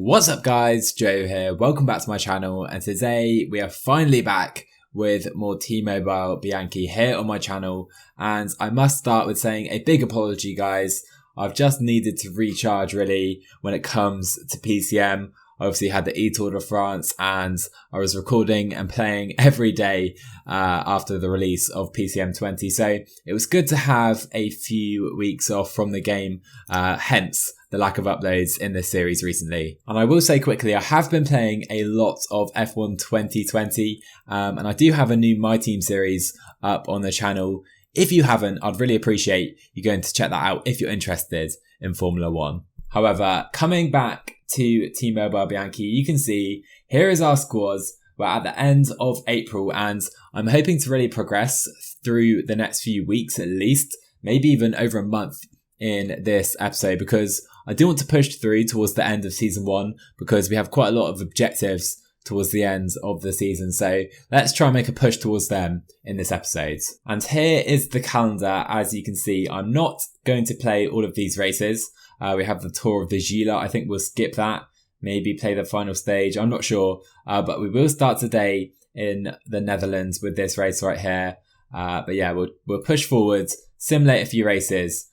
What's up guys, Joe here, welcome back to my channel, and today we are finally back with more T-Mobile Bianchi here on my channel. And I must start with saying a big apology guys. I've just needed to recharge really when it comes to PCM. I obviously had the E-Tour de France and I was recording and playing every day after the release of PCM 20. So it was good to have a few weeks off from the game, hence the lack of uploads in this series recently. And I will say quickly, I have been playing a lot of F1 2020 and I do have a new My Team series up on the channel. If you haven't, I'd really appreciate you going to check that out if you're interested in Formula 1. However, coming back to T-Mobile Bianchi, you can see here is our squads. We're at the end of April and I'm hoping to really progress through the next few weeks at least, maybe even over a month in this episode, because I do want to push through towards the end of season 1 because we have quite a lot of objectives towards the end of the season. So let's try and make a push towards them in this episode. And here is the calendar. As you can see, I'm not going to play all of these races. We have the Tour of the Gila. I think we'll skip that. Maybe play the final stage. I'm not sure. But we will start today in the Netherlands with this race right here. But yeah, we'll push forward, simulate a few races.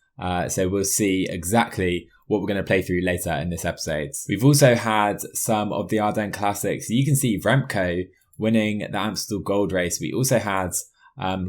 So we'll see exactly what we're going to play through later in this episode. We've also had some of the Ardennes Classics. You can see Remco winning the Amstel Gold Race. We also had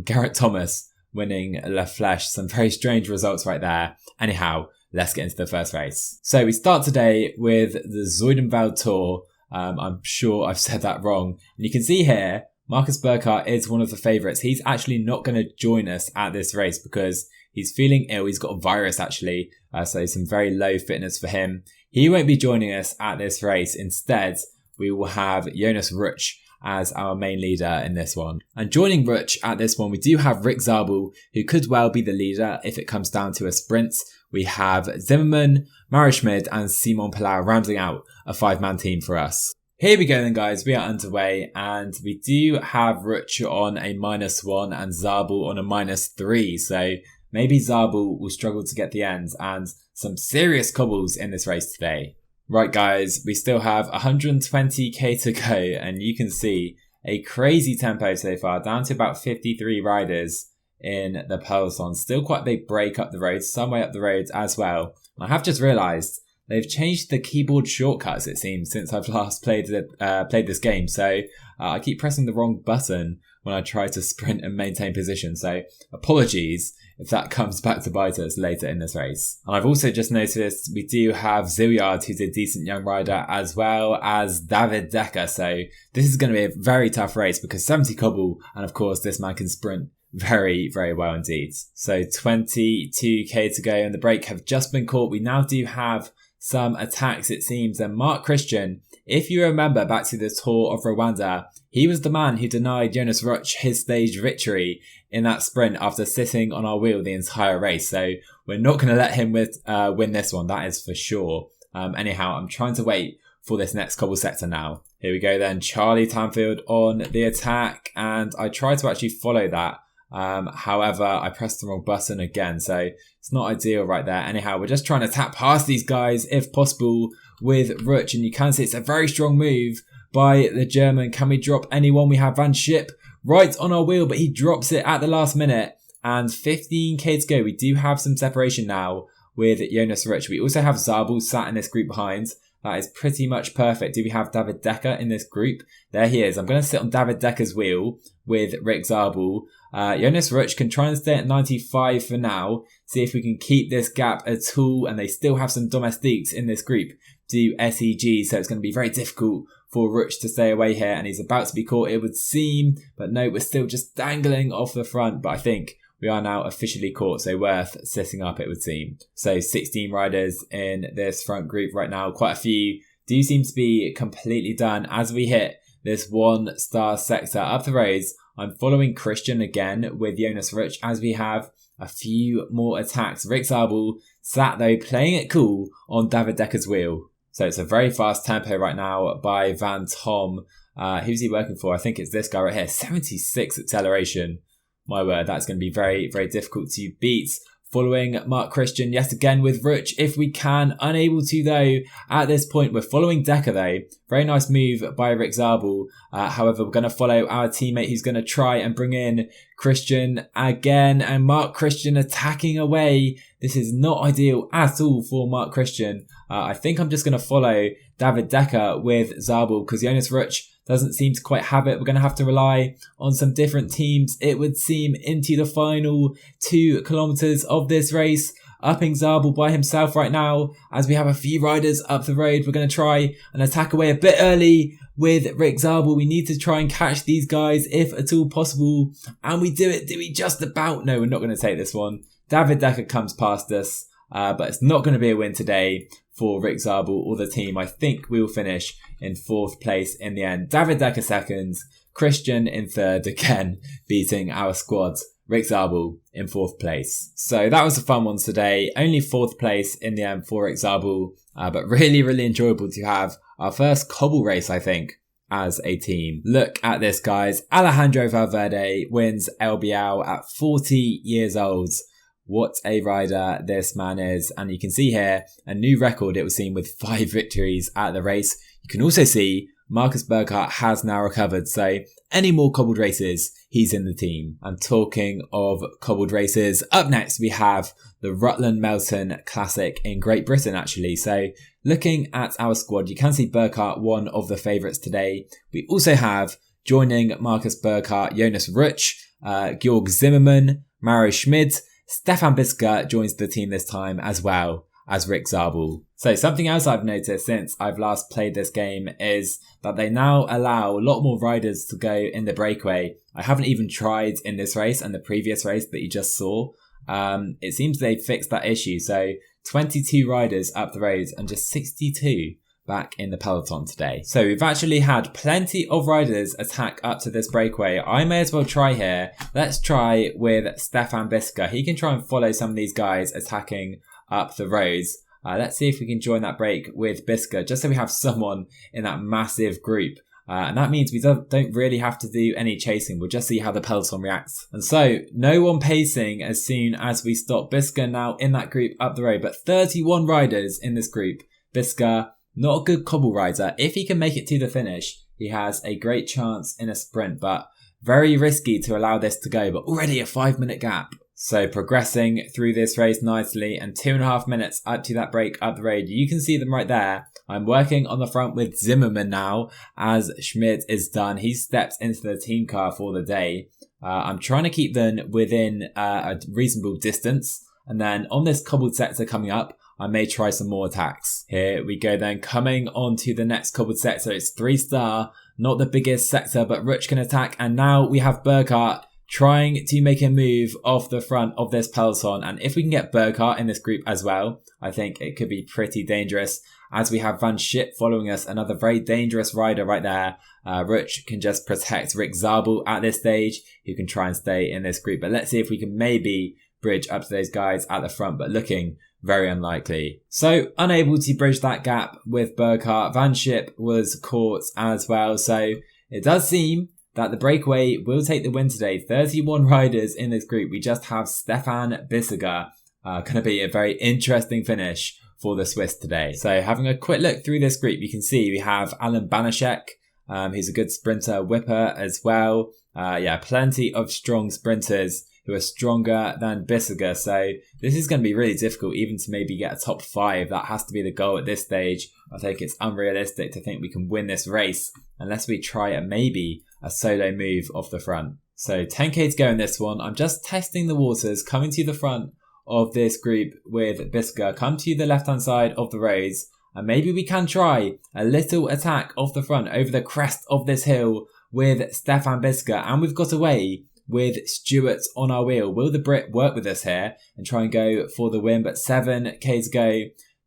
Garrett Thomas winning La Flèche. Some very strange results right there. Anyhow, let's get into the first race. So we start today with the Zuidenveld Tour. I'm sure I've said that wrong. And you can see here, Marcus Burkhardt is one of the favourites. He's actually not going to join us at this race because he's feeling ill. He's got a virus actually, so some very low fitness for him. He won't be joining us at this race. Instead, we will have Jonas Rutsch as our main leader in this one. And joining Rutsch at this one, we do have Rick Zabel, who could well be the leader if it comes down to a sprint. We have Zimmerman, Mario Schmid and Simon Pilar rounding out a 5-man team for us. Here we go then guys, we are underway and we do have Rutsch on a -1 and Zabel on a -3. So maybe Zabel will struggle to get the ends and some serious cobbles in this race today. Right guys, we still have 120k to go and you can see a crazy tempo so far, down to about 53 riders in the peloton. Still quite a big break up the road, some way up the road as well. I have just realised they've changed the keyboard shortcuts, it seems, since I've last played this game. So I keep pressing the wrong button when I try to sprint and maintain position. So apologies if that comes back to bite us later in this race. And I've also just noticed we do have Zilliard, who's a decent young rider, as well as David Decker. So this is going to be a very tough race because 70 cobble, and of course this man can sprint very, very well indeed. So 22k to go and the break have just been caught. We now do have some attacks it seems, and Mark Christian, if you remember back to the Tour of Rwanda, he was the man who denied Jonas Rutsch his stage victory in that sprint after sitting on our wheel the entire race. So we're not going to let him win this one, that is for sure. Anyhow, I'm trying to wait for this next cobble sector now. Here we go then, Charlie Tanfield on the attack, and I tried to actually follow that. However, I pressed the wrong button again, so it's not ideal right there. Anyhow, we're just trying to tap past these guys if possible with Rutsch, and you can see it's a very strong move by the German. Can we drop anyone? We have Van Schip right on our wheel, but he drops it at the last minute, and 15k to go. We do have some separation now with Jonas Rutsch. We also have Zabel sat in this group behind. That is pretty much perfect. Do we have David Decker in this group? There he is. I'm going to sit on David Decker's wheel with Rick Zabel. Jonas Rutsch can try and stay at 95 for now. See if we can keep this gap at all. And they still have some domestiques in this group do SEG. So it's going to be very difficult for Rutsch to stay away here. And he's about to be caught, it would seem. But no, we're still just dangling off the front. But I think we are now officially caught, so worth sitting up, it would seem. So 16 riders in this front group right now. Quite a few do seem to be completely done as we hit this 1-star sector up the roads. I'm following Christian again with Jonas Rutsch as we have a few more attacks. Rick Zabel sat though, playing it cool on David Decker's wheel. So it's a very fast tempo right now by Van Tom. Who's he working for? I think it's this guy right here. 76 acceleration. My word, that's going to be very, very difficult to beat following Mark Christian yet again with Ruch if we can. Unable to though at this point. We're following Decker though. Very nice move by Rick Zabel. However, we're going to follow our teammate who's going to try and bring in Christian again. And Mark Christian attacking away. This is not ideal at all for Mark Christian. I think I'm just going to follow David Decker with Zabel because Jonas Ruch doesn't seem to quite have it. We're going to have to rely on some different teams, it would seem, into the final 2 kilometers of this race. Upping Zabel by himself right now as we have a few riders up the road. We're going to try and attack away a bit early with Rick Zabel. We need to try and catch these guys if at all possible. And we do it. Do we just about? No, we're not going to take this one. David Decker comes past us, but it's not going to be a win today for Rick Zabel or the team. I think we will finish in 4th place in the end. David Decker 2nd, Christian in 3rd, again beating our squad. Rick Zabel in 4th place. So that was the fun ones today. Only 4th place in the end for Rick Zabel, but really enjoyable to have our first cobble race, I think, as a team. Look at this, guys. Alejandro Valverde wins LBL at 40 years old. What a rider this man is. And you can see here a new record it was seen with 5 victories at the race. You can also see Marcus Burkhardt has now recovered. So any more cobbled races, he's in the team. And talking of cobbled races, up next we have the Rutland Melton Classic in Great Britain actually. So looking at our squad, you can see Burkhardt one of the favourites today. We also have joining Marcus Burkhardt, Jonas Ruch, Georg Zimmermann, Mario Schmid. Stefan Bisker joins the team this time as well as Rick Zabel. So something else I've noticed since I've last played this game is that they now allow a lot more riders to go in the breakaway. I haven't even tried in this race and the previous race that you just saw. It seems they fixed that issue. So 22 riders up the road and just 62 back in the peloton today. So we've actually had plenty of riders attack up to this breakaway. I may as well try here. Let's try with Stefan Bisker. He can try and follow some of these guys attacking up the roads. Let's see if we can join that break with Bisker, just so we have someone in that massive group. And that means we don't really have to do any chasing. We'll just see how the peloton reacts. And so no one pacing as soon as we stop. Bisker now in that group up the road, but 31 riders in this group. Bisker, not a good cobble rider. If he can make it to the finish, he has a great chance in a sprint, but very risky to allow this to go. But already a 5-minute gap. So progressing through this race nicely and 2.5 minutes up to that break up the road. You can see them right there. I'm working on the front with Zimmermann now as Schmidt is done. He steps into the team car for the day. I'm trying to keep them within a reasonable distance. And then on this cobbled sector coming up, I may try some more attacks. Here we go then, coming on to the next cobbled sector. It's 3-star, not the biggest sector, but Ruch can attack. And now we have Burkhardt trying to make a move off the front of this peloton. And if we can get Burkhardt in this group as well, I think it could be pretty dangerous. As we have Van Schip following us, another very dangerous rider right there. Ruch can just protect Rick Zabel at this stage, who can try and stay in this group. But let's see if we can maybe bridge up to those guys at the front, but looking very unlikely. So unable to bridge that gap with Burkhardt. Van Schip was caught as well. So it does seem that the breakaway will take the win today. 31 riders in this group. We just have Stefan Bisker. Going to be a very interesting finish for the Swiss today. So having a quick look through this group, you can see we have Alan Banaszek. He's a good sprinter, whipper as well. Plenty of strong sprinters who are stronger than Bisker. So this is going to be really difficult even to maybe get a top 5. That has to be the goal at this stage. I think it's unrealistic to think we can win this race unless we try maybe a solo move off the front. So 10k to go in this one. I'm just testing the waters, coming to the front of this group with Bisker. Come to the left-hand side of the roads, and maybe we can try a little attack off the front over the crest of this hill with Stefan Bisker. And we've got away with Stewart on our wheel. Will the Brit work with us here and try and go for the win? But 7k to go.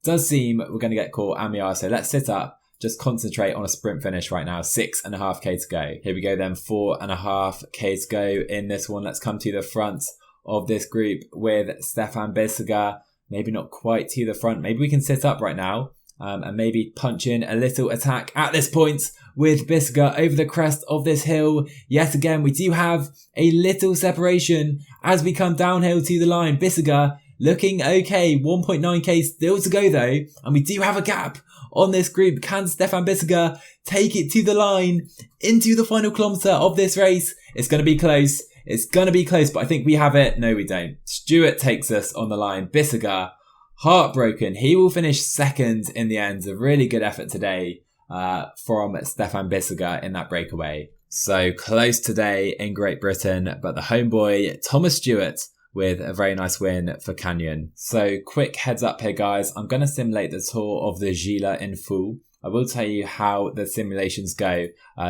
Does seem we're going to get caught, and we are. So let's sit up, just concentrate on a sprint finish right now. 6.5k to go. Here we go then, 4.5k to go in this one. Let's come to the front of this group with Stefan Bisker. Maybe not quite to the front. Maybe we can sit up right now and maybe punch in a little attack at this point with Bisker over the crest of this hill. Yet again, we do have a little separation as we come downhill to the line. Bisker looking okay. 1.9k still to go though, and we do have a gap on this group. Can Stefan Bissegger take it to the line into the final kilometre of this race? It's going to be close. It's going to be close, but I think we have it. No, we don't. Stewart takes us on the line. Bissegger, heartbroken. He will finish second in the end. A really good effort today from Stefan Bissegger in that breakaway. So close today in Great Britain, but the homeboy Thomas Stewart with a very nice win for Canyon. So quick heads up here, guys. I'm going to simulate the tour of the Gila in full. I will tell you how the simulations go.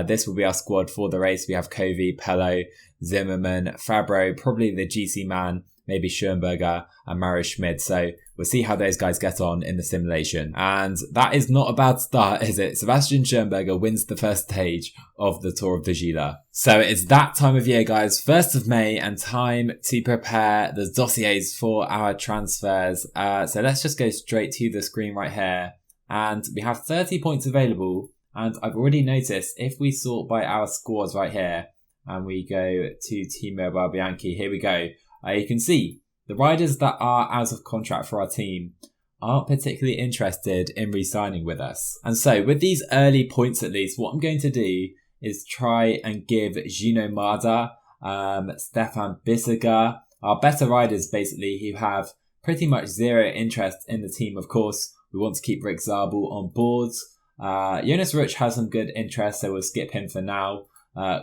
This will be our squad for the race. We have Covey, Pello, Zimmerman, Fabro, probably the GC man, maybe Schoenberger and Mario Schmid. So we'll see how those guys get on in the simulation. And that is not a bad start, is it? Sebastian Schoenberger wins the first stage of the Tour of the Gila. So it's that time of year, guys, 1st of May, and time to prepare the dossiers for our transfers. So let's just go straight to the screen right here. And we have 30 points available. And I've already noticed if we sort by our scores right here and we go to T-Mobile Bianchi, here we go. You can see the riders that are out of contract for our team aren't particularly interested in re-signing with us. And so with these early points at least, what I'm going to do is try and give Gino Mada, Stefan Bissegger, our better riders basically who have pretty much zero interest in the team. Of course, we want to keep Rick Zabel on board. Jonas Ruch has some good interest, so we'll skip him for now.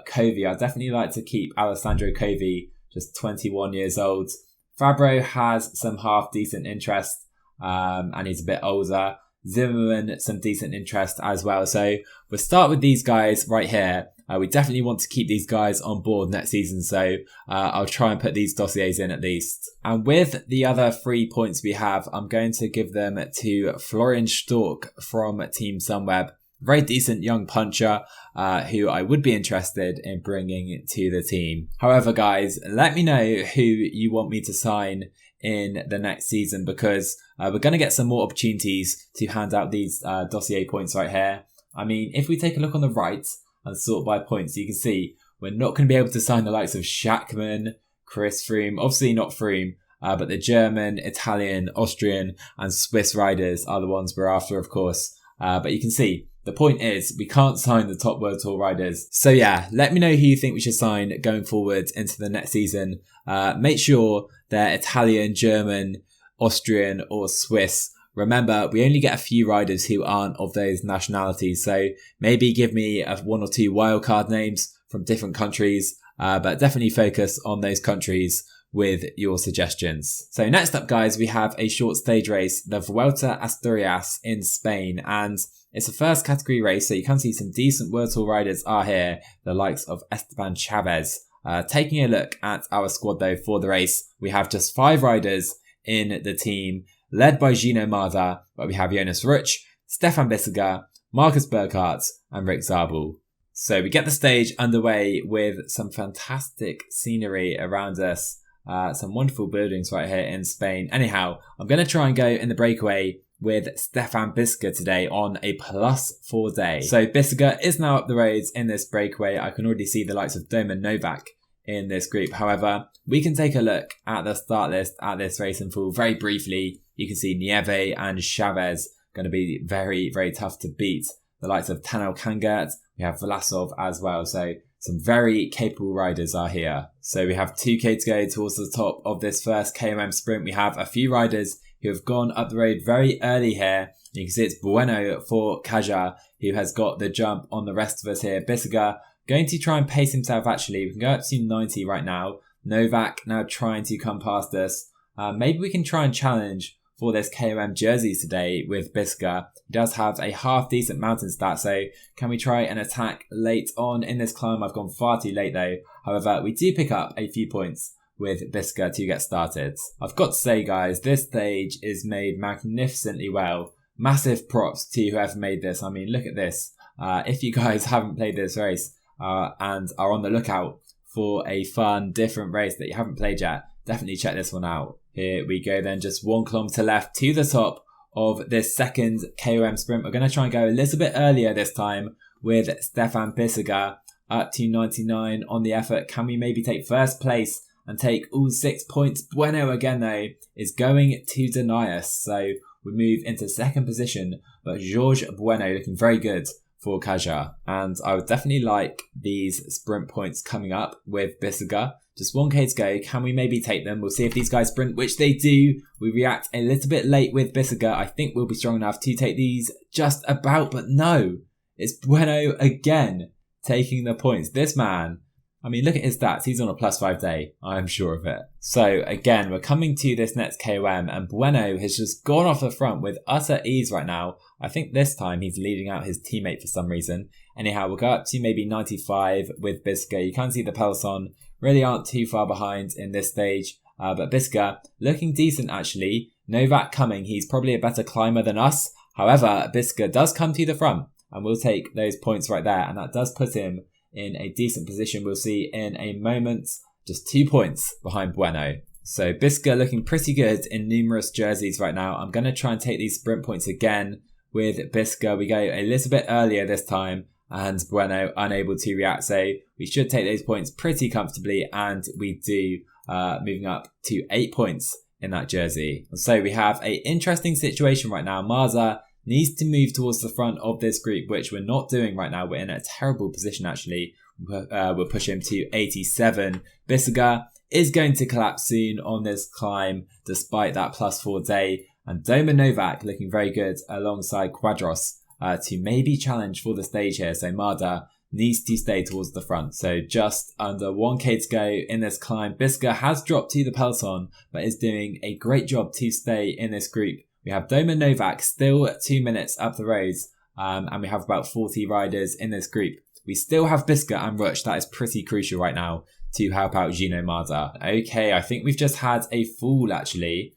Covey, I'd definitely like to keep Alessandro Covey, just 21 years old. Fabro has some half decent interest, and he's a bit older. Zimmerman, some decent interest as well. So we'll start with these guys right here. We definitely want to keep these guys on board next season, so I'll try and put these dossiers in at least. And with the other 3 points we have, I'm going to give them to Florian Stork from Team Sunweb. Very decent young puncher who I would be interested in bringing to the team. However, guys, let me know who you want me to sign in the next season, because we're going to get some more opportunities to hand out these dossier points right here. I mean, if we take a look on the right and sort by points, you can see we're not going to be able to sign the likes of Schachmann, Chris Froome, obviously not Froome, but the German, Italian, Austrian and Swiss riders are the ones we're after, of course. But you can see the point is we can't sign the top World Tour riders. So yeah, let me know who you think we should sign going forward into the next season. Make sure they're Italian, German, Austrian or Swiss. Remember, we only get a few riders who aren't of those nationalities. So maybe give me 1 or 2 wildcard names from different countries, but definitely focus on those countries with your suggestions. So next up, guys, we have a short stage race, the Vuelta Asturias in Spain. And it's a first category race, so you can see some decent World Tour riders are here, the likes of Esteban Chavez. Taking a look at our squad though for the race, we have just 5 riders in the team, led by Gino Mada, but we have Jonas Ruch, Stefan Bissegger, Marcus Burkhardt and Rick Zabel. So we get the stage underway with some fantastic scenery around us, some wonderful buildings right here in Spain. Anyhow, I'm going to try and go in the breakaway with Stefan Bissegger today on a +4 day. So Bissegger is now up the roads in this breakaway. I can already see the likes of Domen Novak in this group. However, we can take a look at the start list at this race in full very briefly. You can see Nieve and Chavez going to be very, very tough to beat. The likes of Tanel Kangert, we have Vlasov as well. So some very capable riders are here. So we have 2k to go towards the top of this first KOM sprint. We have a few riders who have gone up the road very early here. You can see it's Bueno for Kaja, who has got the jump on the rest of us here. Bissegger going to try and pace himself actually. We can go up to 90 right now. Novak now trying to come past us. Maybe we can try and challenge for this KOM jerseys today with Bissegger. He does have a half decent mountain stat, so can we try and attack late on in this climb? I've gone far too late though. However, we do pick up a few points with Bissegger to get started. I've got to say, guys, this stage is made magnificently well. Massive props to whoever made this. I mean, look at this. If you guys haven't played this race and are on the lookout for a fun, different race that you haven't played yet, definitely check this one out. Here we go then, just 1 kilometre left to the top of this second KOM sprint. We're going to try and go a little bit earlier this time with Stefan Bissegger up to 99 on the effort. Can we maybe take first place and take all 6 points. Bueno again though is going to deny us, so we move into second position, but George Bueno looking very good for Kaja. And I would definitely like these sprint points coming up with Bissiger. Just 1k to go. Can we maybe take them? We'll see if these guys sprint, which they do. We react a little bit late with Bissiger. I think we'll be strong enough to take these just about, but no. It's Bueno again taking the points. This man, I mean, look at his stats. He's on a +5 day. I'm sure of it. So again, we're coming to this next KOM and Bueno has just gone off the front with utter ease right now. I think this time he's leading out his teammate for some reason. Anyhow, we'll go up to maybe 95 with Bissiger. You can see the peloton really aren't too far behind in this stage. But Bissiger looking decent actually. Novak coming. He's probably a better climber than us. However, Bissiger does come to the front and we'll take those points right there. And that does put him in a decent position. We'll see in a moment. Just 2 points behind Bueno. So Bissiger looking pretty good in numerous jerseys right now. I'm going to try and take these sprint points again with Bissiger. We go a little bit earlier this time. And Bueno unable to react, so we should take those points pretty comfortably, and we do, moving up to 8 points in that jersey. So we have an interesting situation right now. Marza needs to move towards the front of this group, which we're not doing right now. We're in a terrible position actually. We'll push him to 87. Bissiger is going to collapse soon on this climb despite that +4 day, and Doma Novak looking very good alongside Quadros. To maybe challenge for the stage here. So Marda needs to stay towards the front. So just under 1k to go in this climb. Bissiger has dropped to the peloton, but is doing a great job to stay in this group. We have Doma Novak still 2 minutes up the roads, and we have about 40 riders in this group. We still have Bissiger and Rush. That is pretty crucial right now to help out Gino Marda. Okay, I think we've just had a fall actually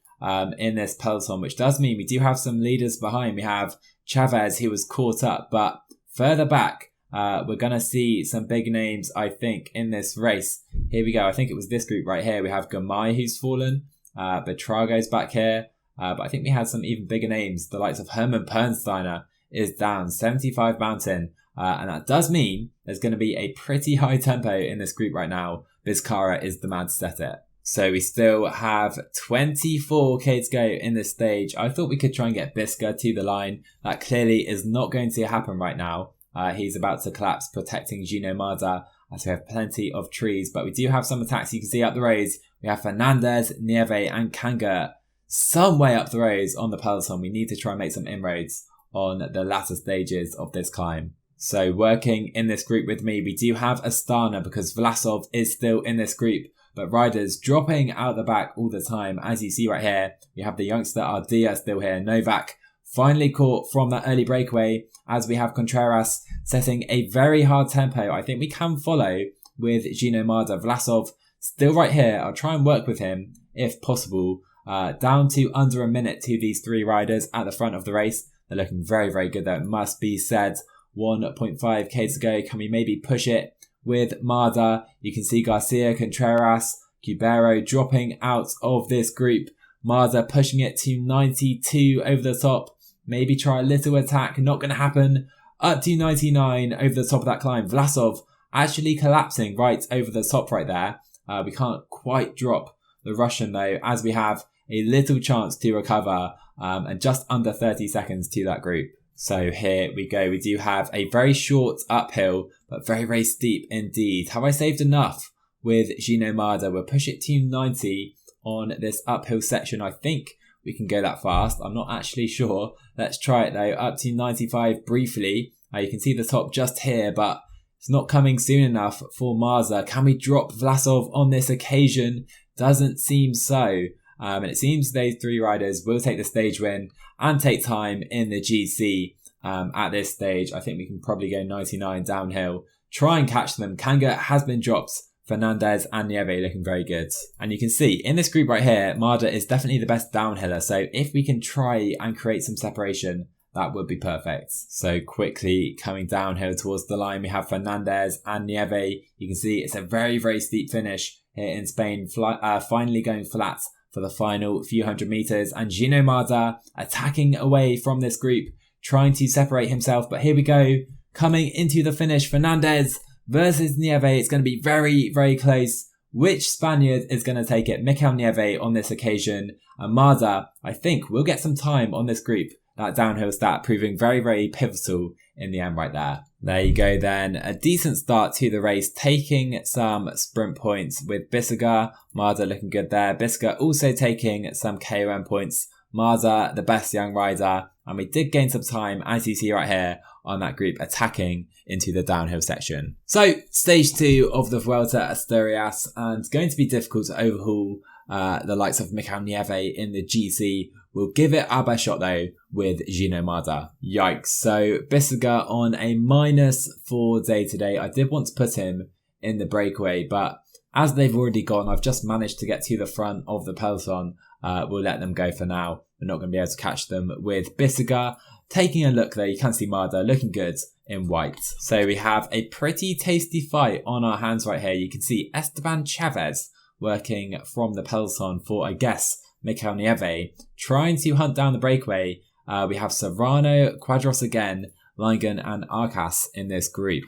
in this peloton, which does mean we do have some leaders behind. We have Chavez, who was caught up, but further back, we're going to see some big names, I think, in this race. Here we go. I think it was this group right here. We have Gamay, who's fallen. Betrago's back here. But I think we had some even bigger names. The likes of Hermann Pernsteiner is down, 75 Mountain. And that does mean there's going to be a pretty high tempo in this group right now. Vizcarra is the man to set it. So we still have 24k to go in this stage. I thought we could try and get Bissiger to the line. That clearly is not going to happen right now. He's about to collapse, protecting Gino Marda, as we have plenty of trees. But we do have some attacks you can see up the roads. We have Fernandez, Nieve and Kanga some way up the roads on the peloton. We need to try and make some inroads on the latter stages of this climb. So working in this group with me, we do have Astana because Vlasov is still in this group. But riders dropping out the back all the time. As you see right here, we have the youngster Ardia still here. Novak finally caught from that early breakaway, as we have Contreras setting a very hard tempo. I think we can follow with Gino Marda. Vlasov still right here. I'll try and work with him if possible. Down to under a minute to these 3 riders at the front of the race. They're looking very, very good though, it must be said. 1.5k to go. Can we maybe push it with Marda? You can see Garcia, Contreras, Cubero dropping out of this group. Marda pushing it to 92 over the top. Maybe try a little attack. Not going to happen. Up to 99 over the top of that climb. Vlasov actually collapsing right over the top right there. We can't quite drop the Russian though, as we have a little chance to recover and just under 30 seconds to that group. So here we go. We do have a very short uphill, but very, very steep indeed. Have I saved enough with Gino Marda? We'll push it to 90 on this uphill section. I think we can go that fast. I'm not actually sure. Let's try it though. Up to 95 briefly. You can see the top just here, but it's not coming soon enough for Marza. Can we drop Vlasov on this occasion? Doesn't seem so. And it seems those 3 riders will take the stage win and take time in the GC at this stage. I think we can probably go 99 downhill. Try and catch them. Kanga has been dropped. Fernandez and Nieve looking very good. And you can see in this group right here, Marda is definitely the best downhiller. So if we can try and create some separation, that would be perfect. So quickly coming downhill towards the line, we have Fernandez and Nieve. You can see it's a very, very steep finish here in Spain. Finally going flat for the final few hundred meters. And Gino Marda attacking away from this group, trying to separate himself. But here we go, coming into the finish. Fernandez versus Nieve. It's going to be very, very close. which Spaniard is going to take it. Mikel Nieve on this occasion. And Marder, I think, will get some time on this group. That downhill stat proving very, very pivotal in the end right there. There you go then. A decent start to the race, taking some sprint points with Bissiger. Marder looking good there. Bissiger also taking some KOM points. Marder, the best young rider. And we did gain some time, as you see right here, on that group attacking into the downhill section. So, stage 2 of the Vuelta Asturias, and going to be difficult to overhaul the likes of Mikel Nieve in the GC. We'll give it our best shot though with Gino Marder. Yikes. So Bissiger on a -4 day today. I did want to put him in the breakaway, but as they've already gone, I've just managed to get to the front of the peloton. We'll let them go for now. We're not going to be able to catch them with Bissiger. Taking a look there, you can see Marder looking good in white. So we have a pretty tasty fight on our hands right here. You can see Esteban Chavez working from the peloton for, I guess, Mikel Nieve, trying to hunt down the breakaway. We have Serrano, Quadros again, Lingen and Arcas in this group.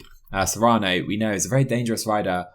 Serrano, we know, is a very dangerous rider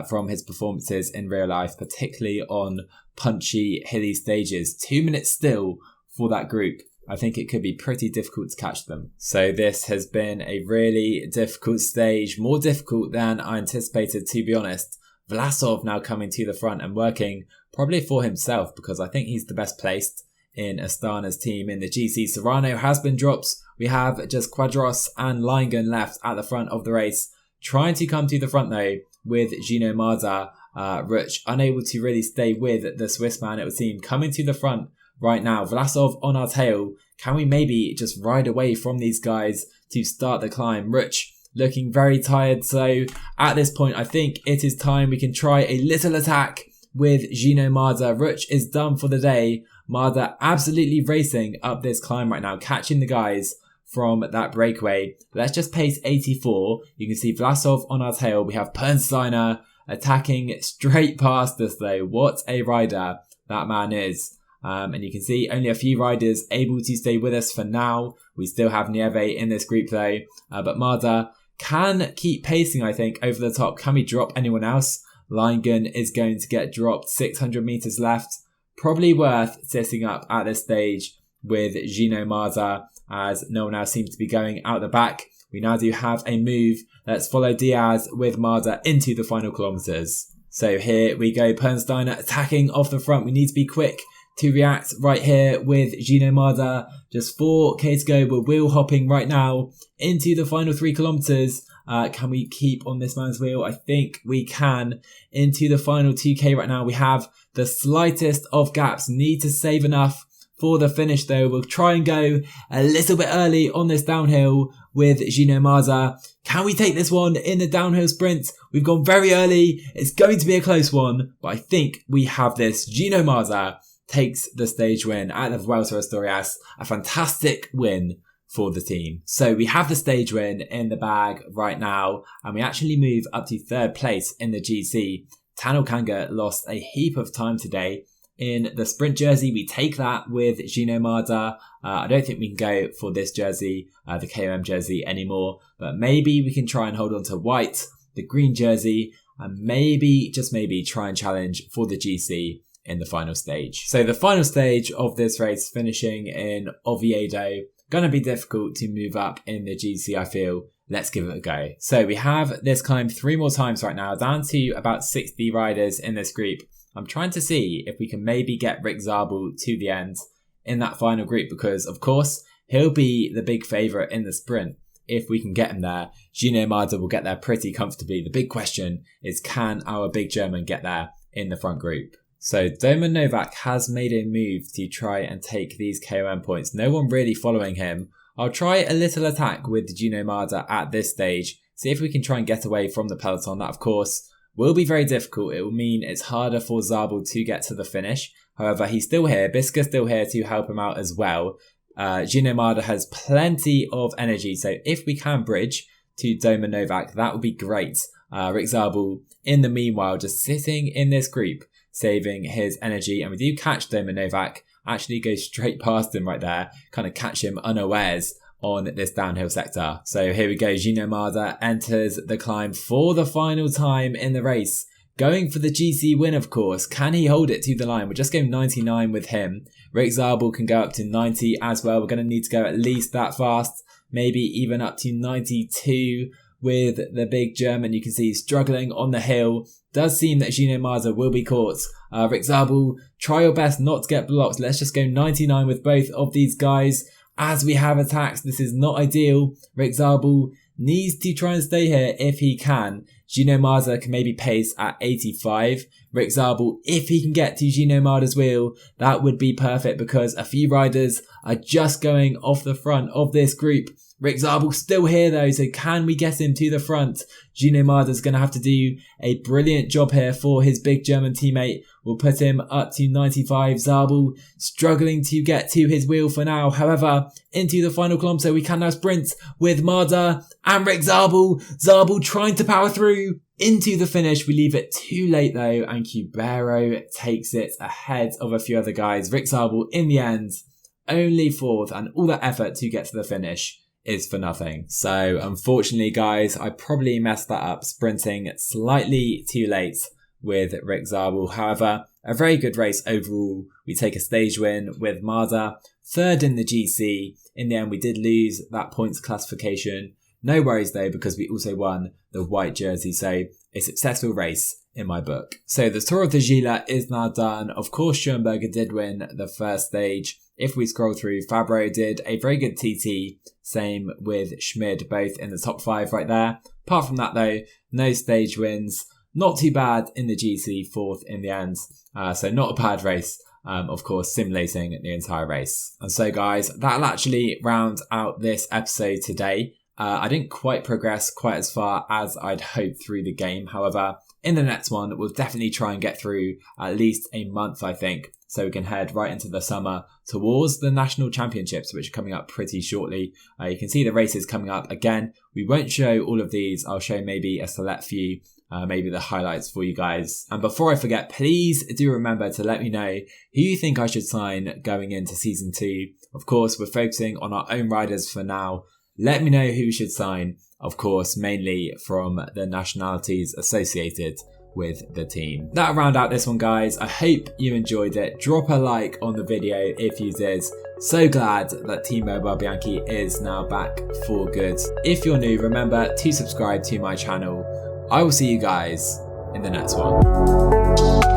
from his performances in real life, particularly on punchy, hilly stages. 2 minutes still for that group. I think it could be pretty difficult to catch them. So this has been a really difficult stage, more difficult than I anticipated, to be honest. Vlasov now coming to the front and working probably for himself, because I think he's the best placed in Astana's team in the GC. Serrano has been dropped. We have just Quadros and Lingen left at the front of the race, trying to come to the front though with Gino Marder. Ruch unable to really stay with the Swiss man, it would seem, coming to the front right now. Vlasov on our tail. Can we maybe just ride away from these guys to start the climb? Ruch looking very tired, so at this point I think it is time we can try a little attack with Gino Marder. Ruch is done for the day. Marder absolutely racing up this climb right now, catching the guys from that breakaway. Let's just pace 84. You can see Vlasov on our tail. We have Pernsteiner attacking straight past us though. What a rider that man is. And you can see only a few riders able to stay with us for now. We still have Nieve in this group though. But Marder can keep pacing, I think, over the top. Can we drop anyone else? Lingen is going to get dropped. 600 meters left. Probably worth sitting up at this stage with Gino Marder, as no one else seems to be going out the back. We now do have a move. Let's follow Diaz with Marder into the final kilometers. So here we go. Pernsteiner attacking off the front. We need to be quick to react right here with Gino Marder. Just 4k to go. We're wheel hopping right now into the final 3 kilometers. Can we keep on this man's wheel? I think we can. Into the final 2k right now. We have the slightest of gaps. Need to save enough for the finish though. We'll try and go a little bit early on this downhill with Gino Marder. Can we take this one in the downhill sprint? We've gone very early. It's going to be a close one, but I think we have this. Gino Marder takes the stage win at the Vuelta Asturias. A fantastic win for the team. So we have the stage win in the bag right now, and we actually move up to 3rd place in the GC. Tanel Kanga lost a heap of time today. In the sprint jersey, we take that with Gino Marder. I don't think we can go for this jersey, the KOM jersey anymore, but maybe we can try and hold on to white, the green jersey, and maybe, just maybe, try and challenge for the GC in the final stage. So the final stage of this race, finishing in Oviedo. Gonna be difficult to move up in the GC, I feel. Let's give it a go. So we have this climb 3 more times right now, down to about 60 riders in this group. I'm trying to see if we can maybe get Rick Zabel to the end in that final group, because of course he'll be the big favourite in the sprint. If we can get him there, Gino Marder will get there pretty comfortably. The big question is, can our big German get there in the front group? So Domen Novak has made a move to try and take these KOM points. No one really following him. I'll try a little attack with Gino Marder at this stage. See if we can try and get away from the peloton. That, of course, will be very difficult. It will mean it's harder for Zabel to get to the finish. However, he's still here. Biska's still here to help him out as well. Gino Marder has plenty of energy. So if we can bridge to Domen Novak, that would be great. Rick Zabel, in the meanwhile, just sitting in this group, saving his energy. And we do catch Domen Novak, actually go straight past him right there, kind of catch him unawares on this downhill sector. So here we go. Gino Marder enters the climb for the final time in the race. going for the GC win, of course. Can he hold it to the line? We're just going 99 with him. Rick Zabel can go up to 90 as well. We're going to need to go at least that fast, maybe even up to 92 with the big German. You can see he's struggling on the hill. Does seem that Gino Marza will be caught. Rick Zabel, try your best not to get blocked. Let's just go 99 with both of these guys as we have attacks. This is not ideal. Rick Zabel needs to try and stay here if he can. Gino Marza can maybe pace at 85. Rick Zabel, if he can get to Gino Marza's wheel, that would be perfect because a few riders are just going off the front of this group. Rick Zabel still here though, so can we get him to the front? Gino Marza's going to have to do a brilliant job here for his big German teammate. We'll put him up to 95. Zabel struggling to get to his wheel for now. However, into the final kilometre, we can now sprint with Marza and Rick Zabel. Zabel trying to power through into the finish. We leave it too late though, and Cubero takes it ahead of a few other guys. Rick Zabel in the end, only fourth, and all that effort to get to the finish is for nothing. So unfortunately guys, I probably messed that up, sprinting slightly too late with Rick Zabel. However, a very good race overall. We take a stage win with Marza, third in the GC. In the end, we did lose that points classification. No worries though, because we also won the white jersey. So a successful race in my book. So the Tour of the Gila is now done. Of course, Schoenberger did win the first stage. If we scroll through, Fabro did a very good TT. Same with Schmid, both in the top 5 right there. Apart from that though, no stage wins. Not too bad in the GC, fourth in the end. So not a bad race. Of course, simulating the entire race. And so guys, that'll actually round out this episode today. I didn't quite progress quite as far as I'd hoped through the game. However, in the next one, we'll definitely try and get through at least a month, I think, so we can head right into the summer towards the national championships, which are coming up pretty shortly. You can see the races coming up. Again, we won't show all of these. I'll show maybe a select few, maybe the highlights for you guys. And before I forget, please do remember to let me know who you think I should sign going into season 2. Of course, we're focusing on our own riders for now. Let me know who should sign, of course, mainly from the nationalities associated with the team. That'll round out this one, guys. I hope you enjoyed it. Drop a like on the video if you did. So glad that T-Mobile Bianchi is now back for good. If you're new, remember to subscribe to my channel. I will see you guys in the next one.